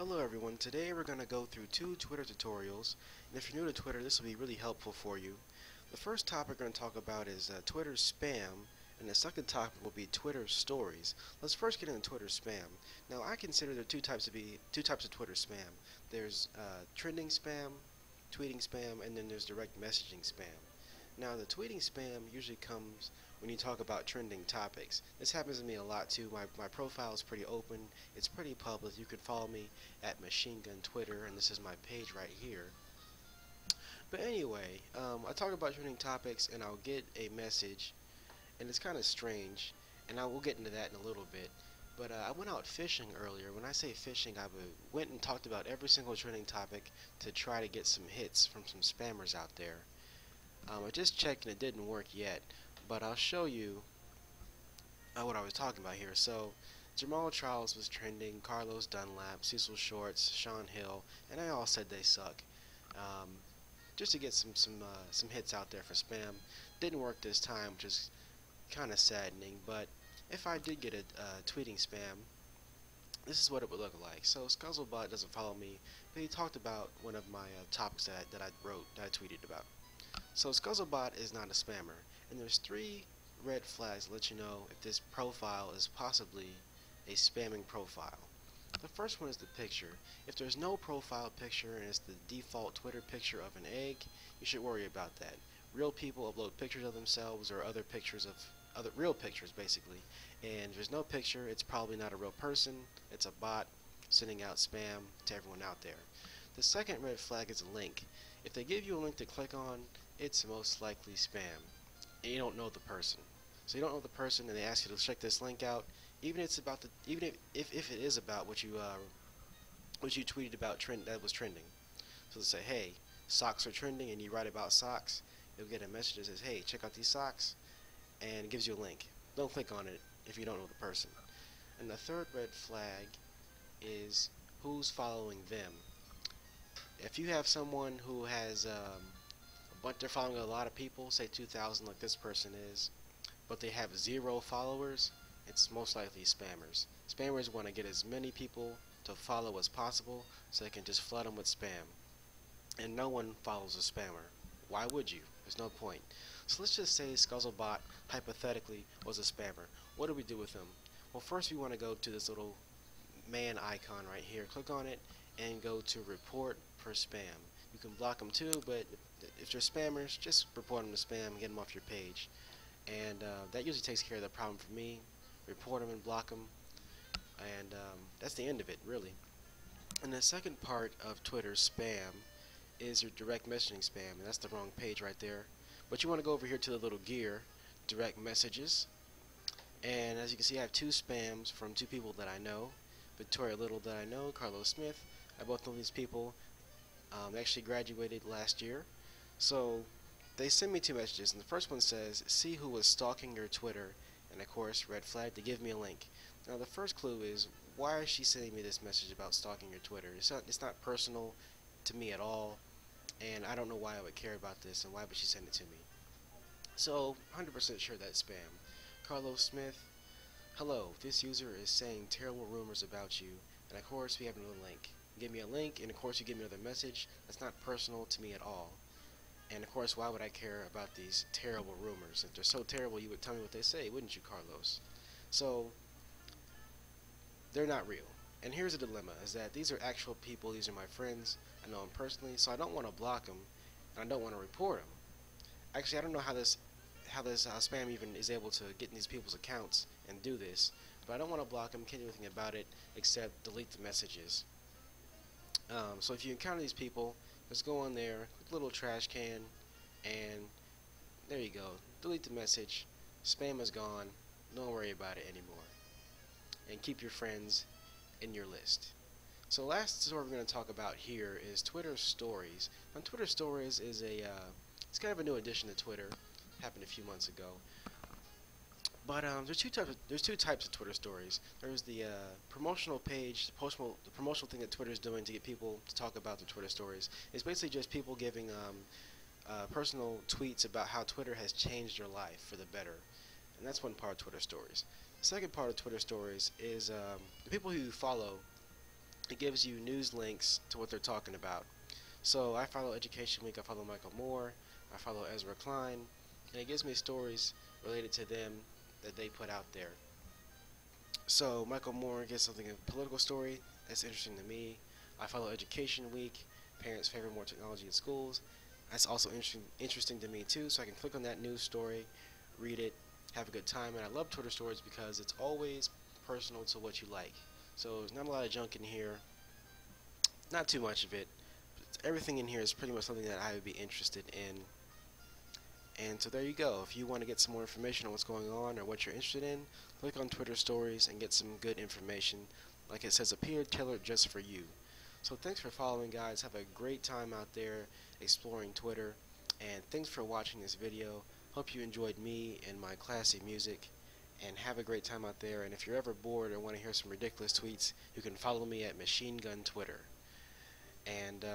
Hello everyone, today we're going to go through two Twitter tutorials, and if you're new to Twitter this will be really helpful for you. The first topic we're going to talk about is Twitter spam, and the second topic will be Twitter stories. Let's first get into Twitter spam. Now I consider there are two types of Twitter spam. There's trending spam, tweeting spam, and then there's direct messaging spam. Now the tweeting spam usually comes when you talk about trending topics. This happens to me a lot too. My profile is pretty open. It's pretty public. You can follow me at Machine Gun Twitter, and this is my page right here. But anyway, I talk about trending topics, and I'll get a message, and it's kind of strange, and I will get into that in a little bit. But I went out fishing earlier. When I say fishing, I went and talked about every single trending topic to try to get some hits from some spammers out there. I just checked and it didn't work yet, but I'll show you what I was talking about here. So Jamal Charles was trending, Carlos Dunlap, Cecil Shorts, Sean Hill, and they all said they suck. Um, just to get some hits out there for spam. Didn't work this time, which is kind of saddening. But if I did get a tweeting spam, this is what it would look like. So Scuzzlebot doesn't follow me, but he talked about one of my topics that I wrote, that I tweeted about. So Scuzzlebot is not a spammer, and there's three red flags to let you know if this profile is possibly a spamming profile. The first one is the picture. If there's no profile picture and it's the default Twitter picture of an egg, you should worry about that. Real people upload pictures of themselves or other pictures of other real pictures basically, and if there's no picture, it's probably not a real person. It's a bot sending out spam to everyone out there. The second red flag is a link. If they give you a link to click on, it's most likely spam, and you don't know the person. So you don't know the person, and they ask you to check this link out, even if it's about the, even if it is about what you tweeted about that was trending. So they say, hey, socks are trending, and you write about socks, you'll get a message that says, hey, check out these socks, and it gives you a link. Don't click on it if you don't know the person. And the third red flag is who's following them. If you have someone who has but they're following a lot of people, say 2,000 like this person is, but they have 0 followers, it's most likely spammers. Spammers want to get as many people to follow as possible so they can just flood them with spam. And no one follows a spammer. Why would you? There's no point. So let's just say Scuzzlebot hypothetically was a spammer. What do we do with him? Well, first we want to go to this little man icon right here. Click on it and go to report for spam. You can block them too, but if they're spammers, just report them to spam and get them off your page. And that usually takes care of the problem for me. Report them and block them, and that's the end of it, really. And the second part of Twitter spam is your direct messaging spam, and that's the wrong page right there. But you want to go over here to the little gear, direct messages, and as you can see, I have two spams from two people that I know. Victoria Little that I know, Carlos Smith. I both know these people. They actually graduated last year. So they send me two messages, and the first one says, see who was stalking your Twitter, and of course, red flag, to give me a link. Now the first clue is, why is she sending me this message about stalking your Twitter? It's not personal to me at all, and I don't know why I would care about this, and why would she send it to me. So, 100% sure that's spam. Carlos Smith, hello, this user is saying terrible rumors about you, and of course we have another link. Give me a link, and of course you give me another message. That's not personal to me at all. And of course, why would I care about these terrible rumors? If they're so terrible, you would tell me what they say, wouldn't you, Carlos? So, they're not real. And here's the dilemma, is that these are actual people, these are my friends, I know them personally, so I don't want to block them, and I don't want to report them. Actually, I don't know how spam even is able to get in these people's accounts and do this, but I don't want to block them, can't do anything about it, except delete the messages. So if you encounter these people, just go on there, click the little trash can, and there you go. Delete the message. Spam is gone. Don't worry about it anymore. And keep your friends in your list. So last story we're going to talk about here is Twitter Stories. Now Twitter Stories is it's kind of a new addition to Twitter. Happened a few months ago. But there's two types of Twitter Stories. There's the promotional page, the promotional thing that Twitter is doing to get people to talk about their Twitter Stories. It's basically just people giving personal tweets about how Twitter has changed their life for the better. And that's one part of Twitter Stories. The second part of Twitter Stories is the people who you follow it gives you news links to what they're talking about. So I follow Education Week, I follow Michael Moore, I follow Ezra Klein, and it gives me stories related to them that they put out there. So Michael Moore gets something a political story that's interesting to me. I follow Education Week, parents favor more technology in schools. That's also interesting to me too. So I can click on that news story, read it, have a good time. And I love Twitter stories because it's always personal to what you like. So there's not a lot of junk in here, not too much of it. But everything in here is pretty much something that I would be interested in. And so there you go. If you want to get some more information on what's going on or what you're interested in, click on Twitter stories and get some good information. Like it says up here, tailored just for you. So thanks for following, guys. Have a great time out there exploring Twitter. And thanks for watching this video. Hope you enjoyed me and my classy music. And have a great time out there. And if you're ever bored or want to hear some ridiculous tweets, you can follow me at Machine Gun Twitter. And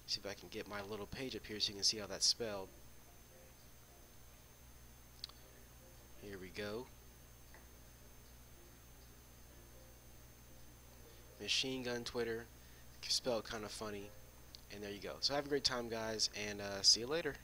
see if I can get my little page up here so you can see how that's spelled. Here we go. Machine Gun Twitter, spelled kind of funny. And there you go. So have a great time, guys, and see you later.